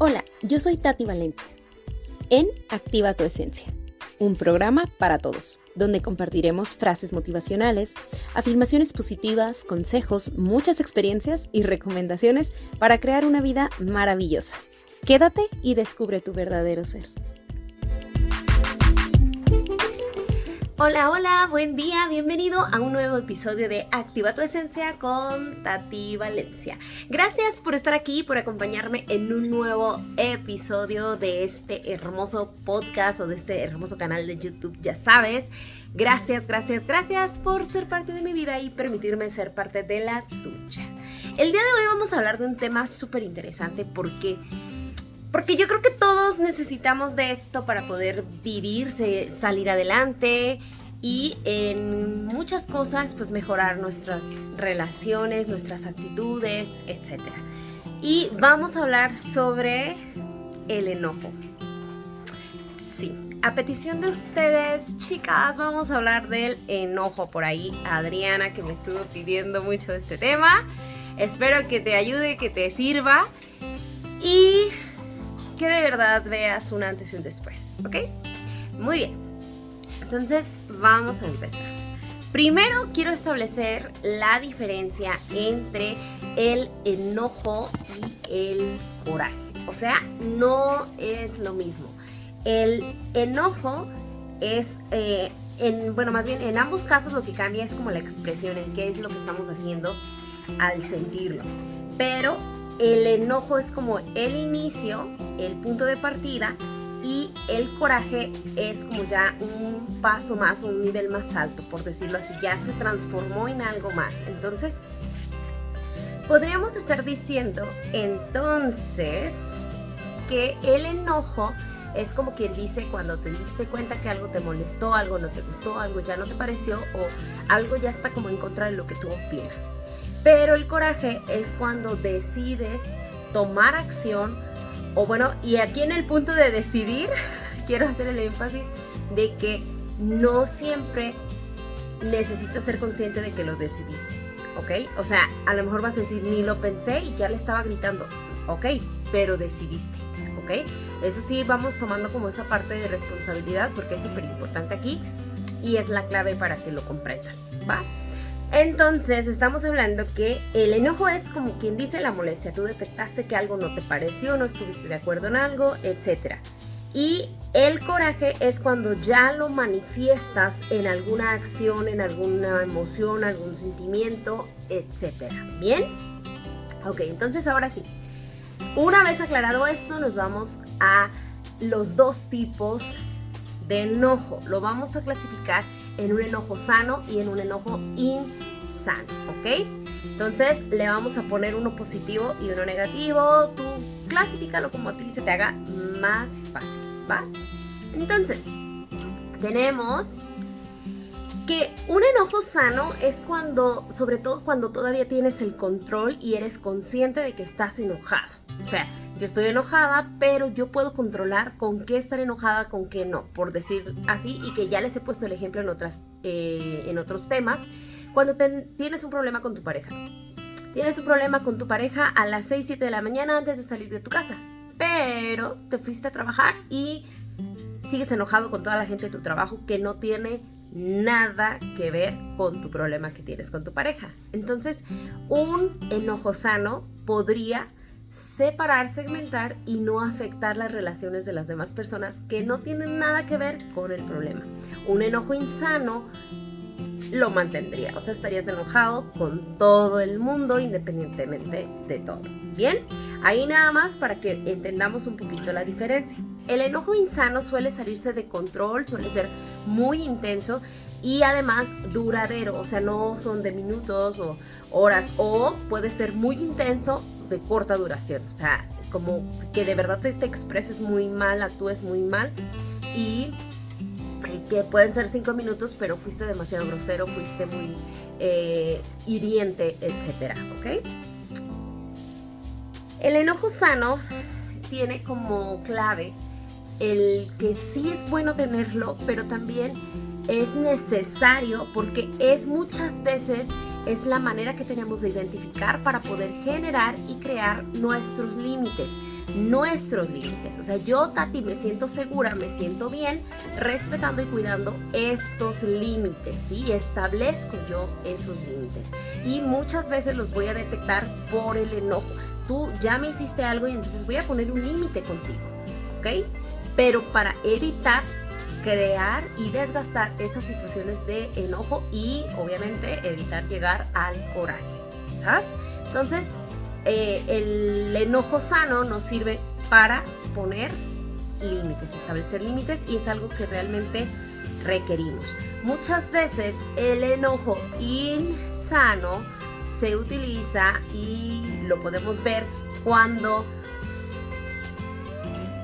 Hola, yo soy Tati Valencia, en Activa tu Esencia, un programa para todos, donde compartiremos frases motivacionales, afirmaciones positivas, consejos, muchas experiencias y recomendaciones para crear una vida maravillosa. Quédate y descubre tu verdadero ser. Hola, buen día, bienvenido a un nuevo episodio de Activa tu Esencia con Tati Valencia. Gracias por estar aquí, por acompañarme en un nuevo episodio de este hermoso podcast o de este hermoso canal de YouTube, ya sabes. Gracias por ser parte de mi vida y permitirme ser parte de la tuya. El día de hoy vamos a hablar de un tema súper interesante porque yo creo que todos necesitamos de esto para poder vivir, salir adelante y en muchas cosas pues mejorar nuestras relaciones, nuestras actitudes, etc. Y vamos a hablar sobre el enojo. Sí, a petición de ustedes, chicas, vamos a hablar del enojo. Por ahí Adriana, que me estuvo pidiendo mucho este tema. Espero que te ayude, que te sirva y que de verdad veas un antes y un después, ¿ok? Muy bien, entonces vamos a empezar. Primero quiero establecer la diferencia entre el enojo y el coraje. O sea, no es lo mismo. El enojo es, en ambos casos lo que cambia es como la expresión, en qué es lo que estamos haciendo al sentirlo. Pero el enojo es como el inicio, el punto de partida, y el coraje es como ya un paso más, un nivel más alto, por decirlo así, ya se transformó en algo más. Entonces, podríamos estar diciendo entonces que el enojo es como quien dice cuando te diste cuenta que algo te molestó, algo no te gustó, algo ya no te pareció o algo ya está como en contra de lo que tú opinas. Pero el coraje es cuando decides tomar acción, o bueno, y aquí en el punto de decidir, quiero hacer el énfasis de que no siempre necesitas ser consciente de que lo decidiste, ¿ok? O sea, a lo mejor vas a decir, ni lo pensé y ya le estaba gritando, ¿ok? Pero decidiste, ¿ok? Eso sí, vamos tomando como esa parte de responsabilidad porque es súper importante aquí y es la clave para que lo comprendas, ¿va? Entonces estamos hablando que el enojo es como quien dice la molestia. Tú detectaste que algo no te pareció, no estuviste de acuerdo en algo, etc. Y el coraje es cuando ya lo manifiestas en alguna acción, en alguna emoción, algún sentimiento, etc. ¿Bien? Ok, entonces ahora sí. Una vez aclarado esto, nos vamos a los dos tipos de enojo. Lo vamos a clasificar en un enojo sano y en un enojo insano, ¿ok? Entonces le vamos a poner uno positivo y uno negativo. Tú clasifícalo como a ti se te haga más fácil, ¿va? Entonces, tenemos que un enojo sano es cuando, sobre todo cuando todavía tienes el control y eres consciente de que estás enojada. O sea, yo estoy enojada, pero yo puedo controlar con qué estar enojada, con qué no, por decir así, y que ya les he puesto el ejemplo en otros temas. Cuando tienes un problema con tu pareja. Tienes un problema con tu pareja a las 6, 7 de la mañana antes de salir de tu casa, pero te fuiste a trabajar y sigues enojado con toda la gente de tu trabajo que no tiene nada que ver con tu problema que tienes con tu pareja. Entonces, un enojo sano podría separar, segmentar y no afectar las relaciones de las demás personas que no tienen nada que ver con el problema. Un enojo insano lo mantendría, o sea, estarías enojado con todo el mundo independientemente de todo. Bien, ahí nada más para que entendamos un poquito la diferencia. El enojo insano suele salirse de control, suele ser muy intenso y además duradero, o sea, no son de minutos o horas, o puede ser muy intenso de corta duración, o sea, como que de verdad te expreses muy mal, actúes muy mal y que pueden ser 5 minutos, pero fuiste demasiado grosero, fuiste muy hiriente, etcétera, ¿ok? El enojo sano tiene como clave el que sí es bueno tenerlo, pero también es necesario porque muchas veces es la manera que tenemos de identificar para poder generar y crear nuestros límites. nuestros límites. O sea, yo, Tati, me siento segura, me siento bien respetando y cuidando estos límites, ¿sí? Establezco yo esos límites y muchas veces los voy a detectar por el enojo. Tú ya me hiciste algo y entonces voy a poner un límite contigo, ¿ok? Pero para evitar crear y desgastar esas situaciones de enojo y obviamente evitar llegar al coraje, ¿sabes? Entonces, el enojo sano nos sirve para poner límites, establecer límites, y es algo que realmente requerimos. Muchas veces el enojo insano se utiliza y lo podemos ver cuando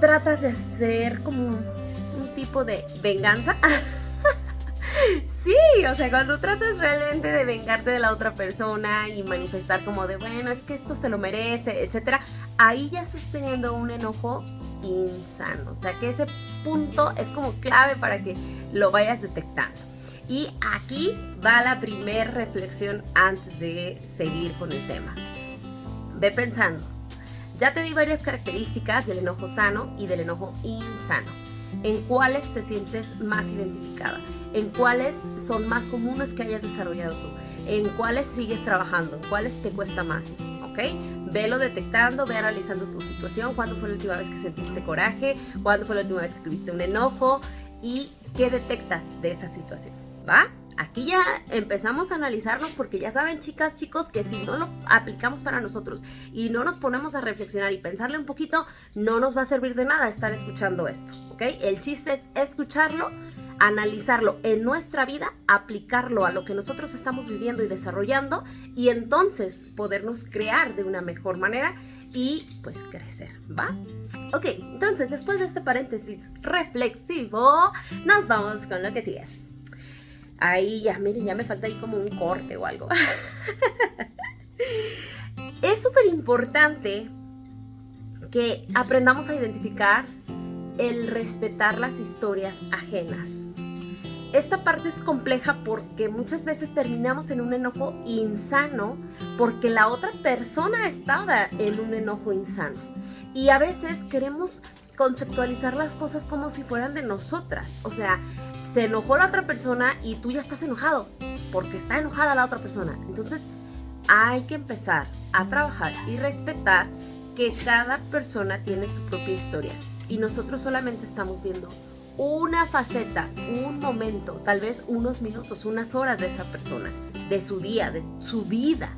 tratas de hacer como un tipo de venganza. Sí, o sea, cuando tratas realmente de vengarte de la otra persona y manifestar como de, bueno, es que esto se lo merece, etcétera, ahí ya estás teniendo un enojo insano. O sea, que ese punto es como clave para que lo vayas detectando. Y aquí va la primera reflexión antes de seguir con el tema. Ve pensando. Ya te di varias características del enojo sano y del enojo insano. ¿En cuáles te sientes más identificada? ¿En cuáles son más comunes que hayas desarrollado tú? ¿En cuáles sigues trabajando? ¿En cuáles te cuesta más? ¿Ok? Velo detectando, ve analizando tu situación. ¿Cuándo fue la última vez que sentiste coraje? ¿Cuándo fue la última vez que tuviste un enojo? ¿Y qué detectas de esa situación? ¿Va? Aquí ya empezamos a analizarnos, porque ya saben, chicas, chicos, que si no lo aplicamos para nosotros y no nos ponemos a reflexionar y pensarle un poquito, no nos va a servir de nada estar escuchando esto, ¿ok? El chiste es escucharlo, analizarlo en nuestra vida, aplicarlo a lo que nosotros estamos viviendo y desarrollando, y entonces podernos crear de una mejor manera y pues crecer, ¿va? Ok, entonces después de este paréntesis reflexivo, nos vamos con lo que sigue. Ahí ya, miren, ya me falta ahí como un corte o algo. Es súper importante que aprendamos a identificar el respetar las historias ajenas. Esta parte es compleja porque muchas veces terminamos en un enojo insano porque la otra persona estaba en un enojo insano. Y a veces queremos conceptualizar las cosas como si fueran de nosotras. O sea, se enojó la otra persona y tú ya estás enojado porque está enojada la otra persona. Entonces hay que empezar a trabajar y respetar que cada persona tiene su propia historia y nosotros solamente estamos viendo una faceta, un momento, tal vez unos minutos, unas horas de esa persona, de su día, de su vida,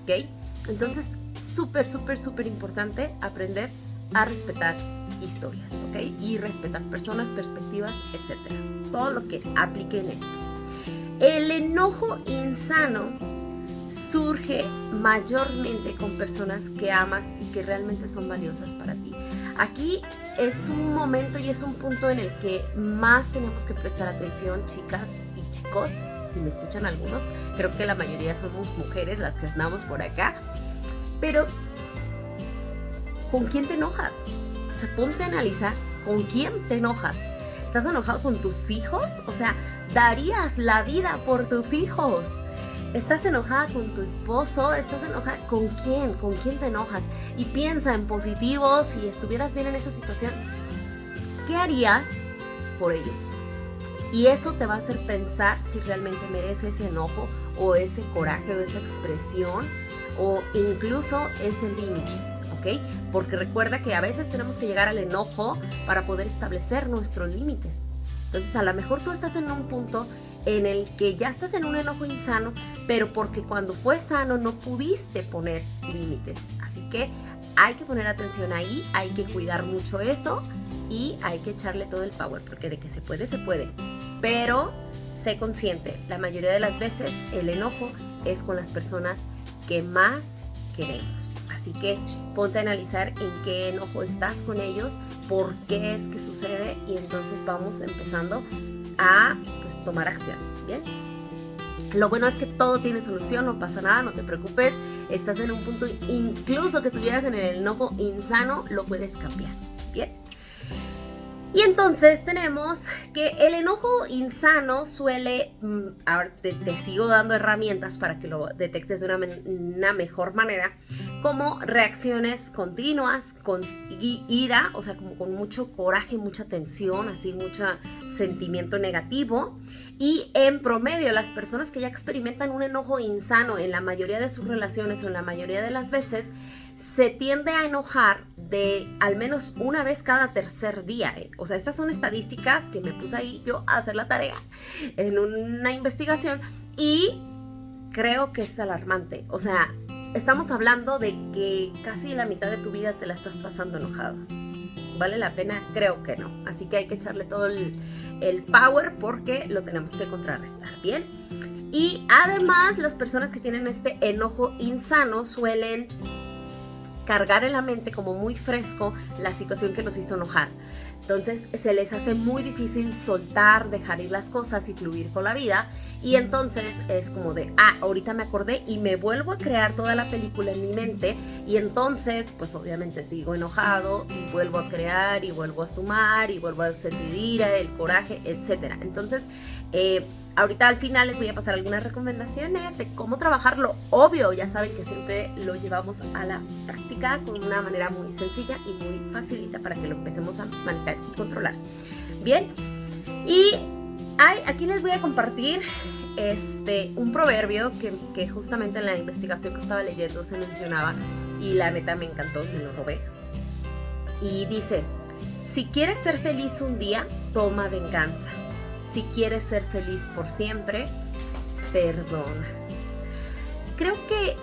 ¿ok? Entonces, súper, súper, súper importante aprender a respetar historias, ¿ok? Y respetar personas, perspectivas, etcétera. Todo lo que aplique en esto. El enojo insano surge mayormente con personas que amas y que realmente son valiosas para ti. Aquí es un momento y es un punto en el que más tenemos que prestar atención, chicas y chicos, si me escuchan algunos, creo que la mayoría somos mujeres las que andamos por acá, pero ¿con quién te enojas? O sea, ponte a analizar con quién te enojas. ¿Estás enojado con tus hijos? O sea, darías la vida por tus hijos. ¿Estás enojada con tu esposo? ¿Estás enojada con quién? ¿Con quién te enojas? Y piensa en positivo. Si estuvieras bien en esa situación, ¿qué harías por ellos? Y eso te va a hacer pensar si realmente merece ese enojo o ese coraje o esa expresión o incluso ese límite, ¿ok? Porque recuerda que a veces tenemos que llegar al enojo para poder establecer nuestros límites. Entonces a lo mejor tú estás en un punto en el que ya estás en un enojo insano, pero porque cuando fue sano no pudiste poner límites. Así que hay que poner atención ahí, hay que cuidar mucho eso y hay que echarle todo el power, porque de que se puede, se puede. Pero sé consciente, la mayoría de las veces el enojo es con las personas que más queremos. Así que ponte a analizar en qué enojo estás con ellos, por qué es que sucede, y entonces vamos empezando a pues, tomar acción, ¿bien? Lo bueno es que todo tiene solución, no pasa nada, no te preocupes, estás en un punto, incluso que estuvieras en el enojo insano, lo puedes cambiar, ¿bien? Y entonces tenemos que el enojo insano suele, ahora te sigo dando herramientas para que lo detectes de una mejor manera, como reacciones continuas, con ira, o sea, como con mucho coraje, mucha tensión, así mucho sentimiento negativo. Y en promedio, las personas que ya experimentan un enojo insano en la mayoría de sus relaciones o en la mayoría de las veces, se tiende a enojar de al menos una vez cada tercer día. O sea, estas son estadísticas que me puse ahí yo a hacer la tarea en una investigación y creo que es alarmante. O sea, estamos hablando de que casi la mitad de tu vida te la estás pasando enojado. ¿Vale la pena? Creo que no. Así que hay que echarle todo el power porque lo tenemos que contrarrestar, ¿bien? Y además, las personas que tienen este enojo insano suelen cargar en la mente como muy fresco la situación que nos hizo enojar. Entonces se les hace muy difícil soltar, dejar ir las cosas y fluir con la vida. Y entonces es como de, ahorita me acordé y me vuelvo a crear toda la película en mi mente. Y entonces, pues obviamente sigo enojado y vuelvo a crear y vuelvo a sumar y vuelvo a sentir ira, el coraje, etc. Entonces, ahorita al final les voy a pasar algunas recomendaciones de cómo trabajarlo. Obvio, ya saben que siempre lo llevamos a la práctica con una manera muy sencilla y muy facilita para que lo empecemos a manejar y controlar. Bien, y aquí les voy a compartir un proverbio que justamente en la investigación que estaba leyendo se mencionaba y la neta me encantó, me lo robé. Y dice, si quieres ser feliz un día, toma venganza. Si quieres ser feliz por siempre, perdona. Creo que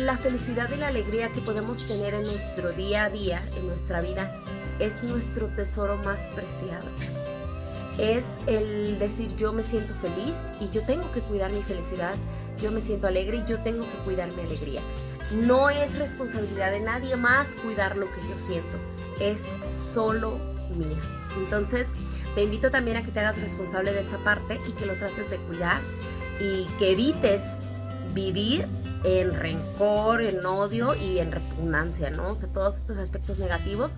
la felicidad y la alegría que podemos tener en nuestro día a día, en nuestra vida, es nuestro tesoro más preciado. Es el decir yo me siento feliz y yo tengo que cuidar mi felicidad, yo me siento alegre y yo tengo que cuidar mi alegría. No es responsabilidad de nadie más cuidar lo que yo siento, es solo mía. Entonces, te invito también a que te hagas responsable de esa parte y que lo trates de cuidar y que evites vivir en rencor, en odio y en repugnancia, ¿no? O sea, todos estos aspectos negativos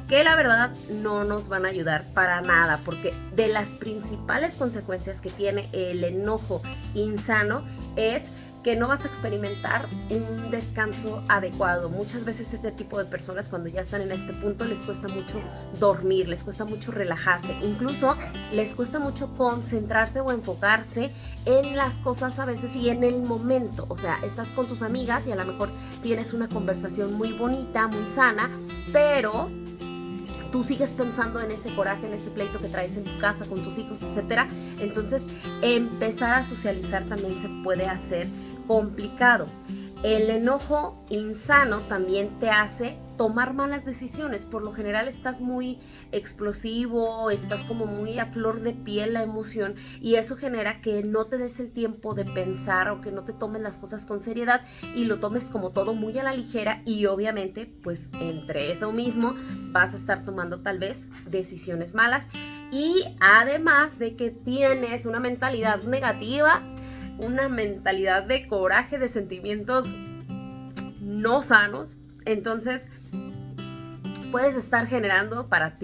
que la verdad no nos van a ayudar para nada, porque de las principales consecuencias que tiene el enojo insano es que no vas a experimentar un descanso adecuado. Muchas veces este tipo de personas cuando ya están en este punto les cuesta mucho dormir, les cuesta mucho relajarse, incluso les cuesta mucho concentrarse o enfocarse en las cosas a veces y en el momento. O sea, estás con tus amigas y a lo mejor tienes una conversación muy bonita, muy sana, pero tú sigues pensando en ese coraje, en ese pleito que traes en tu casa con tus hijos, etcétera. Entonces, empezar a socializar también se puede hacer complicado. El enojo insano también te hace tomar malas decisiones. Por lo general estás muy explosivo, estás como muy a flor de piel la emoción y eso genera que no te des el tiempo de pensar o que no te tomes las cosas con seriedad y lo tomes como todo muy a la ligera y obviamente pues entre eso mismo vas a estar tomando tal vez decisiones malas y además de que tienes una mentalidad negativa, una mentalidad de coraje, de sentimientos no sanos, entonces puedes estar generando para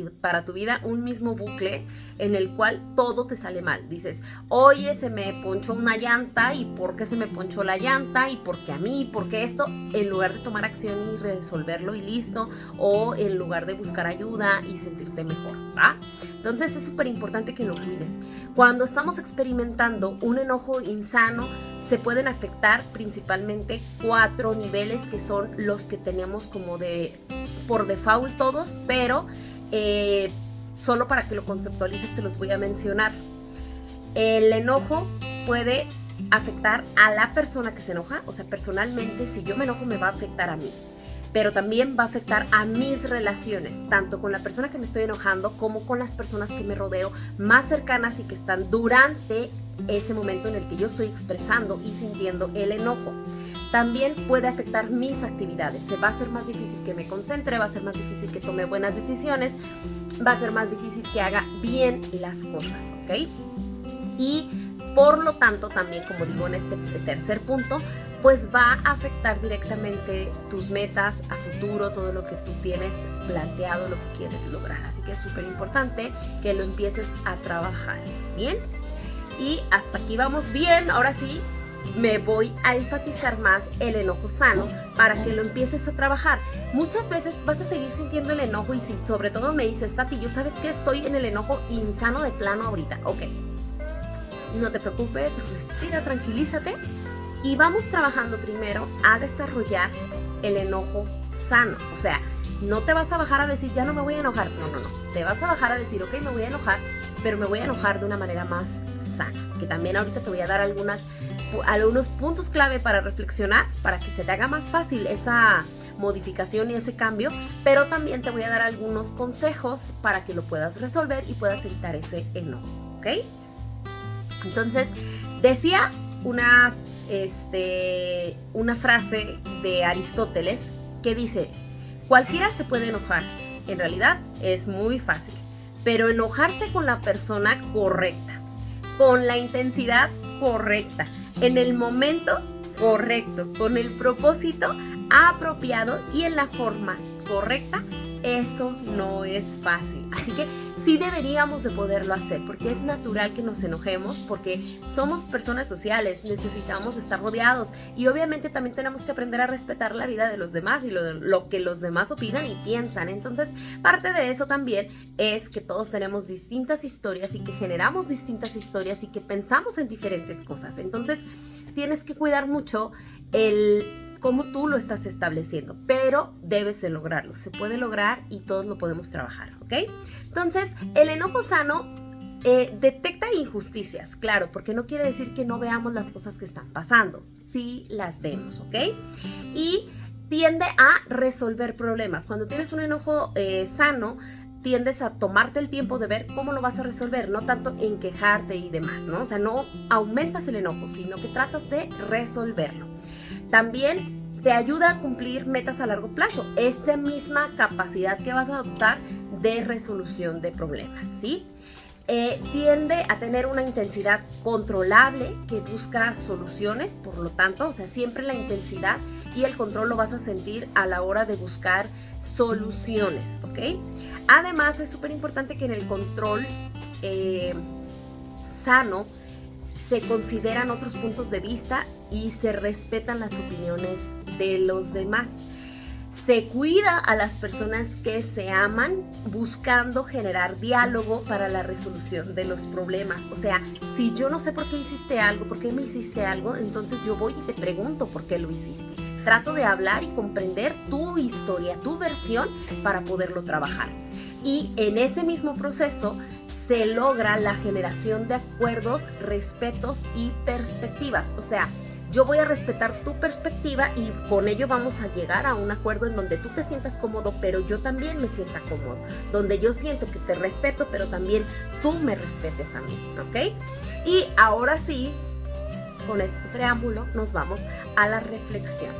tu vida un mismo bucle en el cual todo te sale mal. Dices, oye, se me ponchó una llanta, ¿y por qué se me ponchó la llanta? ¿Y por qué a mí? ¿Por qué esto? En lugar de tomar acción y resolverlo y listo, o en lugar de buscar ayuda y sentirte mejor, ¿va? Entonces es súper importante que lo cuides. Cuando estamos experimentando un enojo insano, se pueden afectar principalmente 4 niveles que son los que tenemos como por default todos, pero solo para que lo conceptualices te los voy a mencionar. El enojo puede afectar a la persona que se enoja, o sea, personalmente si yo me enojo me va a afectar a mí, pero también va a afectar a mis relaciones, tanto con la persona que me estoy enojando como con las personas que me rodeo más cercanas y que están durante ese momento en el que yo estoy expresando y sintiendo el enojo. También puede afectar mis actividades, se va a hacer más difícil que me concentre, va a ser más difícil que tome buenas decisiones, va a ser más difícil que haga bien las cosas, ¿ok? Y por lo tanto también, como digo en este tercer punto, pues va a afectar directamente tus metas a futuro, todo lo que tú tienes planteado, lo que quieres lograr. Así que es súper importante que lo empieces a trabajar, ¿bien? Y hasta aquí vamos bien. Ahora sí, me voy a enfatizar más el enojo sano para que lo empieces a trabajar. Muchas veces vas a seguir sintiendo el enojo y si sobre todo me dices, Tati, yo sabes que estoy en el enojo insano de plano ahorita. Ok, no te preocupes, respira, tranquilízate y vamos trabajando primero a desarrollar el enojo sano. O sea, no te vas a bajar a decir, ya no me voy a enojar. No. Te vas a bajar a decir, ok, me voy a enojar, pero me voy a enojar de una manera más sana. Que también ahorita te voy a dar algunos puntos clave para reflexionar, para que se te haga más fácil esa modificación y ese cambio, pero también te voy a dar algunos consejos para que lo puedas resolver y puedas evitar ese enojo, ¿ok? Entonces, decía una frase de Aristóteles que dice, cualquiera se puede enojar, en realidad es muy fácil, pero enojarse con la persona correcta, con la intensidad correcta, en el momento correcto, con el propósito apropiado y en la forma correcta, eso no es fácil. Así que sí deberíamos de poderlo hacer, porque es natural que nos enojemos, porque somos personas sociales, necesitamos estar rodeados y obviamente también tenemos que aprender a respetar la vida de los demás y lo que los demás opinan y piensan. Entonces, parte de eso también es que todos tenemos distintas historias y que generamos distintas historias y que pensamos en diferentes cosas. Entonces, tienes que cuidar mucho cómo tú lo estás estableciendo, pero debes de lograrlo, se puede lograr y todos lo podemos trabajar, ¿ok? Entonces, el enojo sano detecta injusticias, claro, porque no quiere decir que no veamos las cosas que están pasando, sí las vemos, ¿ok? Y tiende a resolver problemas. Cuando tienes un enojo sano, tiendes a tomarte el tiempo de ver cómo lo vas a resolver, no tanto en quejarte y demás, ¿no? O sea, no aumentas el enojo, sino que tratas de resolverlo. También te ayuda a cumplir metas a largo plazo, esta misma capacidad que vas a adoptar de resolución de problemas, ¿sí? Tiende a tener una intensidad controlable que busca soluciones, por lo tanto, o sea, siempre la intensidad y el control lo vas a sentir a la hora de buscar soluciones, ¿ok? Además, es súper importante que en el control sano se consideran otros puntos de vista y se respetan las opiniones de los demás. Se cuida a las personas que se aman buscando generar diálogo para la resolución de los problemas. O sea, si yo no sé por qué hiciste algo, por qué me hiciste algo, entonces yo voy y te pregunto por qué lo hiciste. Trato de hablar y comprender tu historia, tu versión para poderlo trabajar. Y en ese mismo proceso se logra la generación de acuerdos, respetos y perspectivas. O sea, yo voy a respetar tu perspectiva y con ello vamos a llegar a un acuerdo en donde tú te sientas cómodo, pero yo también me sienta cómodo. Donde yo siento que te respeto, pero también tú me respetes a mí, ¿ok? Y ahora sí, con este preámbulo, nos vamos a la reflexión.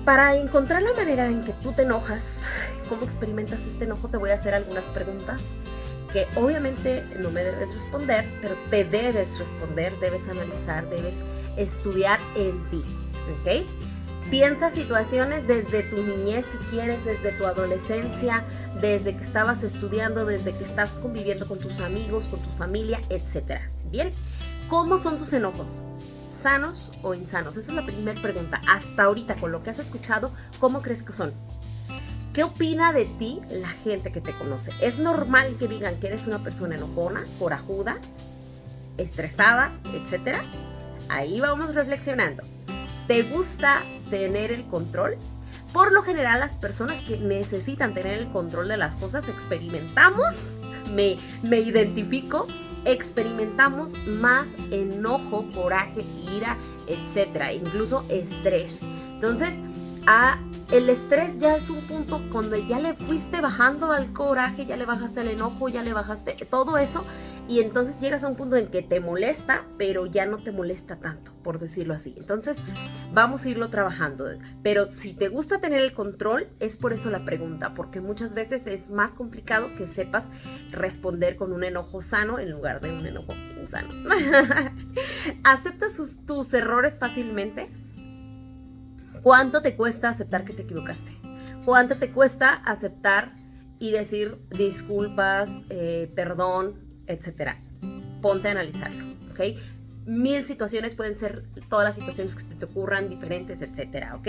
Para encontrar la manera en que tú te enojas, cómo experimentas este enojo, te voy a hacer algunas preguntas que obviamente no me debes responder, pero te debes responder, debes analizar, debes estudiar en ti, ¿ok? Piensa situaciones desde tu niñez, si quieres, desde tu adolescencia, desde que estabas estudiando, desde que estás conviviendo con tus amigos, con tu familia, etc. ¿Bien? ¿Cómo son tus enojos? ¿Sanos o insanos? Esa es la primera pregunta. Hasta ahorita, con lo que has escuchado, ¿cómo crees que son? ¿Qué opina de ti la gente que te conoce? ¿Es normal que digan que eres una persona enojona, corajuda, estresada, etcétera? Ahí vamos reflexionando. ¿Te gusta tener el control? Por lo general, las personas que necesitan tener el control de las cosas experimentamos, me identifico, experimentamos más enojo, coraje, ira, etcétera, incluso estrés. Entonces, el estrés ya es un punto cuando ya le fuiste bajando al coraje, ya le bajaste el enojo, ya le bajaste todo eso, y entonces llegas a un punto en que te molesta, pero ya no te molesta tanto, por decirlo así. Entonces vamos a irlo trabajando, pero si te gusta tener el control, es por eso la pregunta, porque muchas veces es más complicado que sepas responder con un enojo sano en lugar de un enojo insano. ¿Aceptas tus errores fácilmente? ¿Cuánto te cuesta aceptar que te equivocaste? ¿Cuánto te cuesta aceptar y decir disculpas, perdón, etcétera? Ponte a analizarlo, ¿ok? 1000 situaciones pueden ser todas las situaciones que te ocurran, diferentes, etcétera, ¿ok?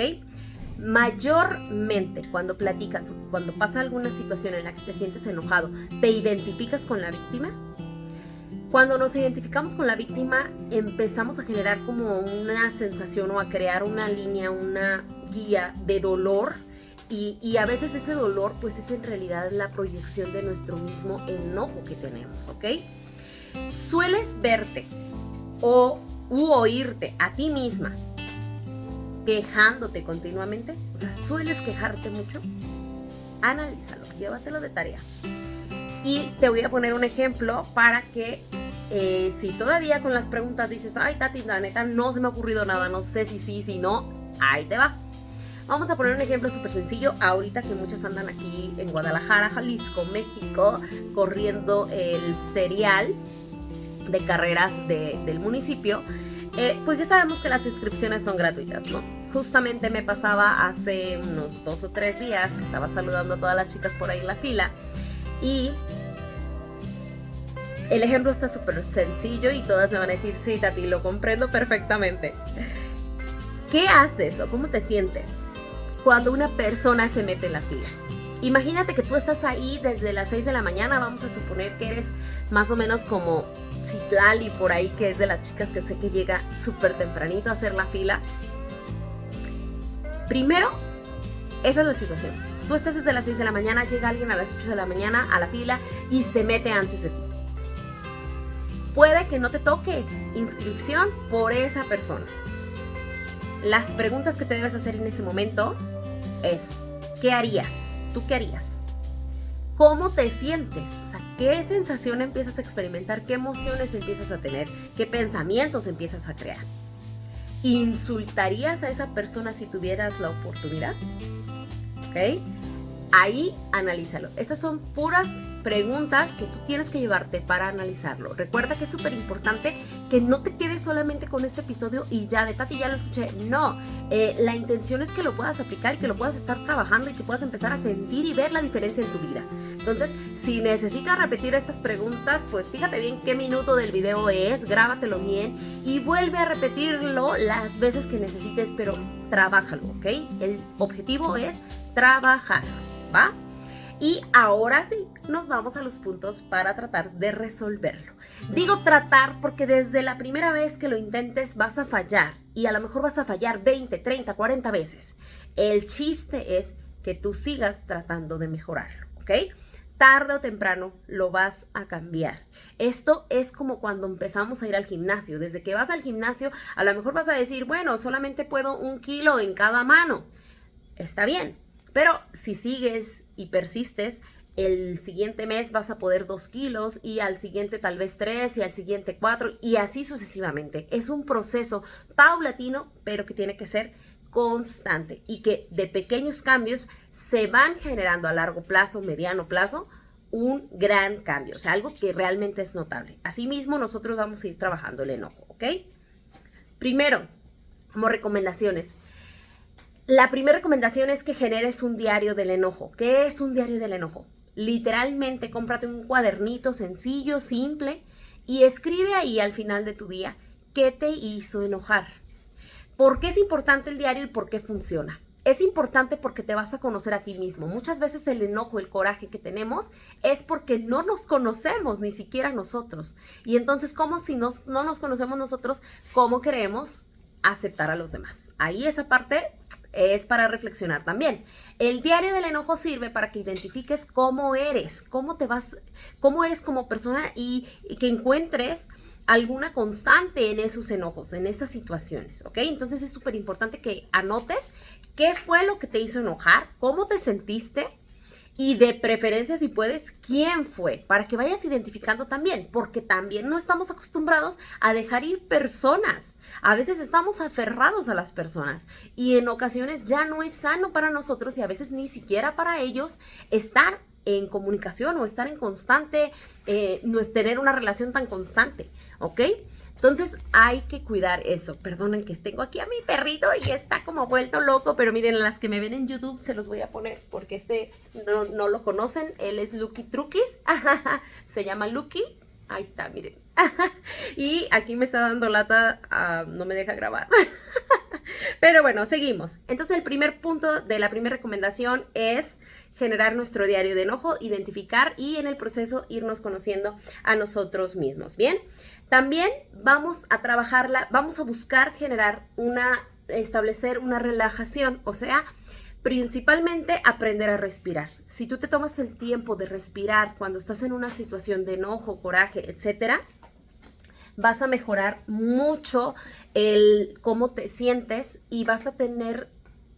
Mayormente cuando platicas, cuando pasa alguna situación en la que te sientes enojado, ¿te identificas con la víctima? Cuando nos identificamos con la víctima, empezamos a generar como una sensación o a crear una línea, una guía de dolor, y a veces ese dolor pues es en realidad la proyección de nuestro mismo enojo que tenemos, ¿ok? ¿Sueles verte u oírte a ti misma quejándote continuamente? O sea, ¿sueles quejarte mucho? Analízalo, llévatelo de tarea. Y te voy a poner un ejemplo para que si todavía con las preguntas dices, ay Tati, la neta no se me ha ocurrido nada, no sé si sí, si no, ahí te va. Vamos a poner un ejemplo súper sencillo. Ahorita que muchos andan aquí en Guadalajara, Jalisco, México, corriendo el serial de carreras del municipio, pues ya sabemos que las inscripciones son gratuitas, ¿no? Justamente me pasaba hace unos 2 o 3 días que estaba saludando a todas las chicas por ahí en la fila, y el ejemplo está súper sencillo y todas me van a decir, sí, Tati, lo comprendo perfectamente. ¿Qué haces o cómo te sientes cuando una persona se mete en la fila? Imagínate que tú estás ahí desde las 6 de la mañana, vamos a suponer que eres más o menos como Citlali por ahí, que es de las chicas que sé que llega súper tempranito a hacer la fila. Primero, esa es la situación. Tú estás desde las 6 de la mañana, llega alguien a las 8 de la mañana a la fila y se mete antes de ti. Puede que no te toque inscripción por esa persona. Las preguntas que te debes hacer en ese momento es, ¿qué harías? ¿Tú qué harías? ¿Cómo te sientes? O sea, ¿qué sensación empiezas a experimentar? ¿Qué emociones empiezas a tener? ¿Qué pensamientos empiezas a crear? ¿Insultarías a esa persona si tuvieras la oportunidad? ¿Ok? Ahí analízalo. Esas son puras preguntas que tú tienes que llevarte para analizarlo. Recuerda que es súper importante que no te quedes solamente con este episodio y ya de Tati ya lo escuché. No, la intención es que lo puedas aplicar y que lo puedas estar trabajando y que puedas empezar a sentir y ver la diferencia en tu vida. Entonces, si necesitas repetir estas preguntas, pues fíjate bien qué minuto del video es, grábatelo bien y vuelve a repetirlo las veces que necesites, pero trabájalo, ¿ok? El objetivo es trabajar, ¿va? Y ahora sí, nos vamos a los puntos para tratar de resolverlo. Digo tratar porque desde la primera vez que lo intentes vas a fallar. Y a lo mejor vas a fallar 20, 30, 40 veces. El chiste es que tú sigas tratando de mejorarlo, ¿ok? Tarde o temprano lo vas a cambiar. Esto es como cuando empezamos a ir al gimnasio. Desde que vas al gimnasio, a lo mejor vas a decir, bueno, solamente puedo 1 kilo en cada mano. Está bien, pero si sigues y persistes, el siguiente mes vas a poder 2 kilos y al siguiente tal vez 3 y al siguiente 4 y así sucesivamente. Es un proceso paulatino, pero que tiene que ser constante y que de pequeños cambios se van generando a largo plazo, mediano plazo, un gran cambio, o sea, algo que realmente es notable. Asimismo, nosotros vamos a ir trabajando el enojo, ¿ok? Primero, como recomendaciones. La primera recomendación es que generes un diario del enojo. ¿Qué es un diario del enojo? Literalmente, cómprate un cuadernito sencillo, simple, y escribe ahí al final de tu día qué te hizo enojar. ¿Por qué es importante el diario y por qué funciona? Es importante porque te vas a conocer a ti mismo. Muchas veces el enojo, el coraje que tenemos es porque no nos conocemos, ni siquiera nosotros. Y entonces, ¿cómo si no nos conocemos nosotros, cómo queremos aceptar a los demás? Ahí esa parte es para reflexionar también. El diario del enojo sirve para que identifiques cómo eres, cómo eres como persona y que encuentres alguna constante en esos enojos, en esas situaciones, ¿ok? Entonces es súper importante que anotes qué fue lo que te hizo enojar, cómo te sentiste Y de preferencia, si puedes, quién fue, para que vayas identificando también, porque también no estamos acostumbrados a dejar ir personas. A veces estamos aferrados a las personas y en ocasiones ya no es sano para nosotros y a veces ni siquiera para ellos estar en comunicación o estar en constante, no es tener una relación tan constante, ¿ok? Entonces hay que cuidar eso. Perdonen que tengo aquí a mi perrito y está como vuelto loco, pero miren, las que me ven en YouTube se los voy a poner porque no lo conocen. Él es Lucky Truquis, se llama Lucky. Ahí está, miren. Y aquí me está dando lata, no me deja grabar. Pero bueno, seguimos. Entonces el primer punto de la primera recomendación es generar nuestro diario de enojo, identificar y en el proceso irnos conociendo a nosotros mismos, ¿bien? También vamos a trabajarla, vamos a buscar establecer una relajación, o sea, principalmente aprender a respirar. Si tú te tomas el tiempo de respirar cuando estás en una situación de enojo, coraje, etcétera, vas a mejorar mucho el cómo te sientes y vas a tener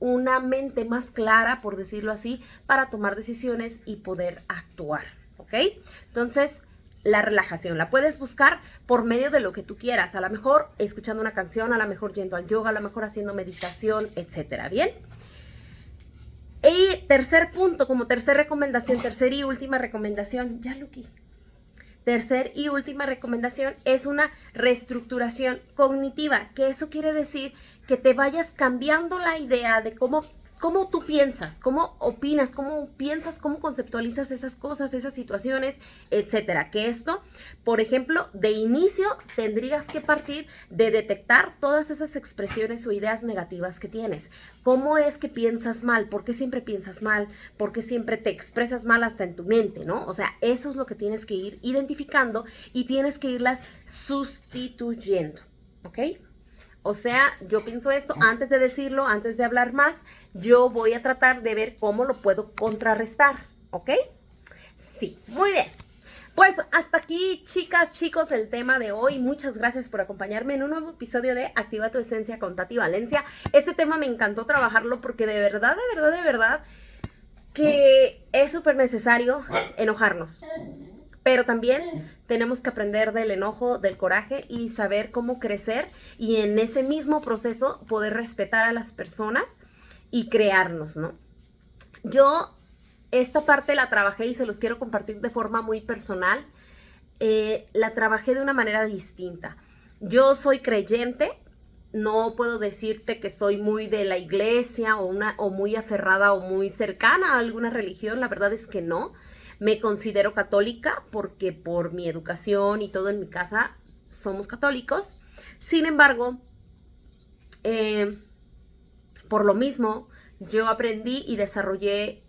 una mente más clara, por decirlo así, para tomar decisiones y poder actuar, ¿ok? Entonces, la relajación la puedes buscar por medio de lo que tú quieras, a lo mejor escuchando una canción, a lo mejor yendo al yoga, a lo mejor haciendo meditación, etcétera, ¿bien? Y tercer punto, como tercera recomendación, tercera y última recomendación, ya Luqui. Tercer y última recomendación es una reestructuración cognitiva, que eso quiere decir que te vayas cambiando la idea de cómo tú piensas, cómo opinas, cómo piensas, cómo conceptualizas esas cosas, esas situaciones, etcétera. Que esto, por ejemplo, de inicio tendrías que partir de detectar todas esas expresiones o ideas negativas que tienes. ¿Cómo es que piensas mal? ¿Por qué siempre piensas mal? ¿Por qué siempre te expresas mal hasta en tu mente, no? O sea, eso es lo que tienes que ir identificando y tienes que irlas sustituyendo, ¿ok? O sea, yo pienso esto, antes de decirlo, antes de hablar más, yo voy a tratar de ver cómo lo puedo contrarrestar, ¿ok? Sí, muy bien. Pues hasta aquí, chicas, chicos, el tema de hoy. Muchas gracias por acompañarme en un nuevo episodio de Activa tu Esencia con Tati Valencia. Este tema me encantó trabajarlo porque de verdad que es súper necesario enojarnos. Pero también tenemos que aprender del enojo, del coraje y saber cómo crecer y en ese mismo proceso poder respetar a las personas y crearnos, ¿no? Yo esta parte la trabajé y se los quiero compartir de forma muy personal. La trabajé de una manera distinta. Yo soy creyente, no puedo decirte que soy muy de la iglesia o muy aferrada o muy cercana a alguna religión, la verdad es que no. Me considero católica porque por mi educación y todo en mi casa somos católicos. Sin embargo, por lo mismo, yo aprendí y desarrollé,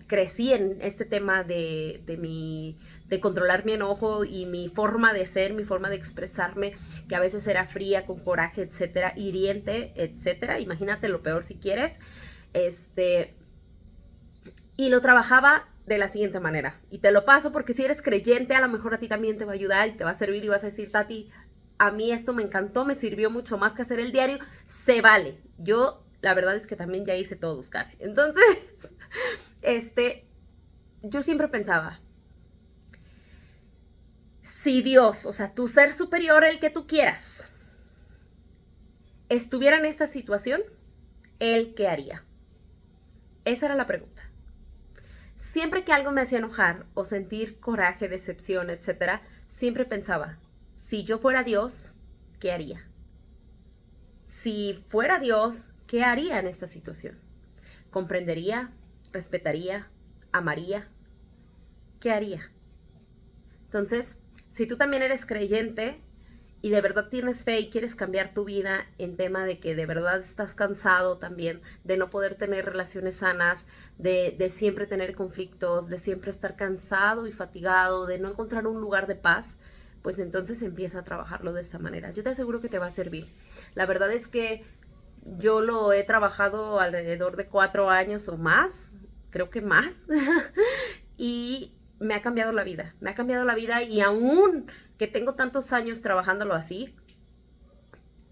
crecí en este tema de controlar mi enojo y mi forma de ser, mi forma de expresarme, que a veces era fría, con coraje, etcétera, hiriente, etcétera. Imagínate lo peor si quieres. Y lo trabajaba de la siguiente manera. Y te lo paso porque si eres creyente, a lo mejor a ti también te va a ayudar y te va a servir y vas a decir, Tati, a mí esto me encantó, me sirvió mucho más que hacer el diario. Se vale. Yo, la verdad es que también ya hice todos casi. Entonces, yo siempre pensaba, si Dios, o sea, tu ser superior, el que tú quieras, estuviera en esta situación, ¿él qué haría? Esa era la pregunta. Siempre que algo me hacía enojar o sentir coraje, decepción, etcétera, siempre pensaba, si yo fuera Dios, ¿qué haría? Si fuera Dios, ¿qué haría en esta situación? ¿Comprendería? ¿Respetaría? ¿Amaría? ¿Qué haría? Entonces, si tú también eres creyente y de verdad tienes fe y quieres cambiar tu vida en tema de que de verdad estás cansado también de no poder tener relaciones sanas, de siempre tener conflictos, de siempre estar cansado y fatigado, de no encontrar un lugar de paz, pues entonces empieza a trabajarlo de esta manera. Yo te aseguro que te va a servir. La verdad es que yo lo he trabajado alrededor de 4 años o más, creo que más, y me ha cambiado la vida y aún que tengo tantos años trabajándolo así,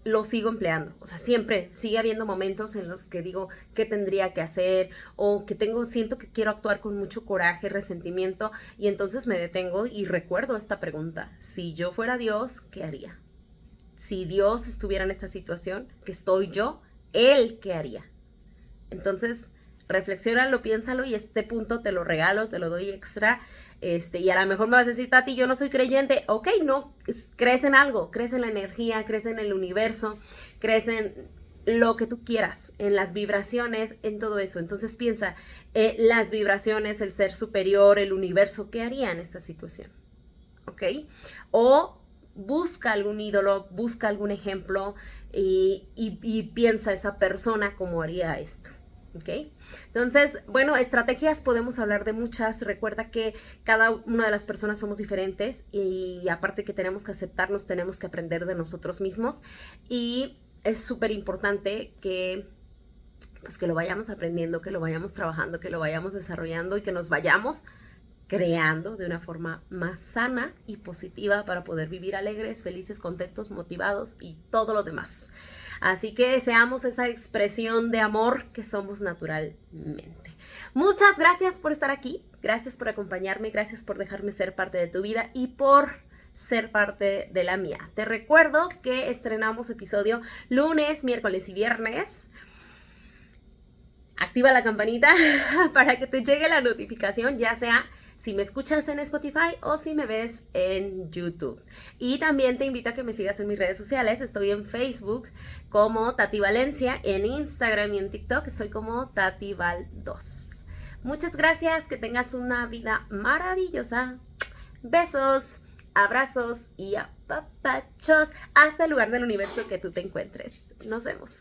lo sigo empleando. O sea, siempre sigue habiendo momentos en los que digo qué tendría que hacer o que siento que quiero actuar con mucho coraje, resentimiento, y entonces me detengo y recuerdo esta pregunta: si yo fuera Dios, ¿qué haría? Si Dios estuviera en esta situación que estoy yo, ¿Él qué haría? Entonces, reflexiónalo, piénsalo, y este punto te lo regalo, te lo doy extra. Y a lo mejor me vas a decir, Tati, yo no soy creyente. Ok, no, crees en algo, crees en la energía, crees en el universo, crees en lo que tú quieras, en las vibraciones, en todo eso. Entonces piensa, las vibraciones, el ser superior, el universo, ¿qué haría en esta situación? ¿Ok? O busca algún ídolo, busca algún ejemplo, y piensa esa persona cómo haría esto. ¿Ok? Entonces, bueno, estrategias podemos hablar de muchas. Recuerda que cada una de las personas somos diferentes, y aparte que tenemos que aceptarnos, tenemos que aprender de nosotros mismos, y es súper importante que pues que lo vayamos aprendiendo, que lo vayamos trabajando, que lo vayamos desarrollando y que nos vayamos creando de una forma más sana y positiva para poder vivir alegres, felices, contentos, motivados y todo lo demás. Así que seamos esa expresión de amor que somos naturalmente. Muchas gracias por estar aquí, gracias por acompañarme, gracias por dejarme ser parte de tu vida y por ser parte de la mía. Te recuerdo que estrenamos episodio lunes, miércoles y viernes. Activa la campanita para que te llegue la notificación, ya sea si me escuchas en Spotify o si me ves en YouTube. Y también te invito a que me sigas en mis redes sociales. Estoy en Facebook como Tati Valencia, en Instagram y en TikTok estoy como TatiVal2. Muchas gracias, que tengas una vida maravillosa. Besos, abrazos y apapachos hasta el lugar del universo que tú te encuentres. Nos vemos.